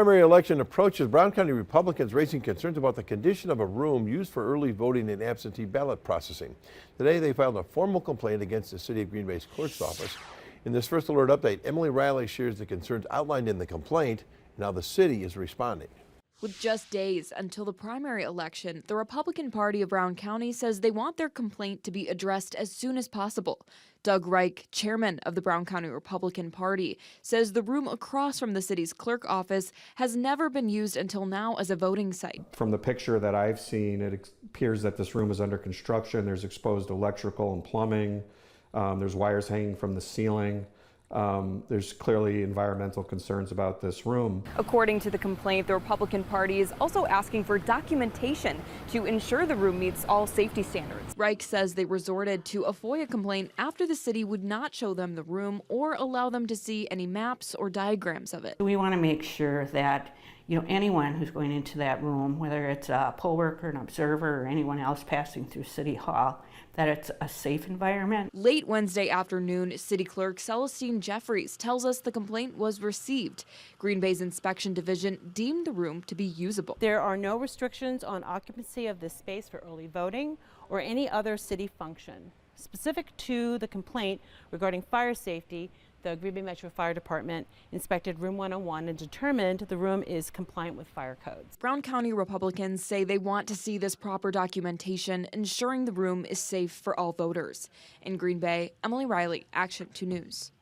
Primary election approaches. Brown County Republicans raising concerns about the condition of a room used for early voting and absentee ballot processing. Today they filed a formal complaint against the City of Green Bay's clerk's office. In this First Alert update, Emily Riley shares the concerns outlined in the complaint and how the city is responding. With just days until the primary election, the Republican Party of Brown County says they want their complaint to be addressed as soon as possible. Doug Reich, chairman of the Brown County Republican Party, says the room across from the city's clerk office has never been used until now as a voting site. From the picture that I've seen, it appears that this room is under construction. There's exposed electrical and plumbing. There's wires hanging from the ceiling. There's clearly environmental concerns about this room. According to the complaint, the Republican Party is also asking for documentation to ensure the room meets all safety standards. Reich says they resorted to a FOIA complaint after the city would not show them the room or allow them to see any maps or diagrams of it. We want to make sure that anyone who's going into that room, whether it's a poll worker, an observer, or anyone else passing through City Hall, that it's a safe environment. Late Wednesday afternoon, City Clerk Celestine Jeffries tells us the complaint was received. Green Bay's inspection division deemed the room to be usable. There are no restrictions on occupancy of this space for early voting or any other city function. Specific to the complaint regarding fire safety, the Green Bay Metro Fire Department inspected room 101 and determined the room is compliant with fire codes. Brown County Republicans say they want to see this proper documentation, ensuring the room is safe for all voters. In Green Bay, Emily Riley, Action 2 News.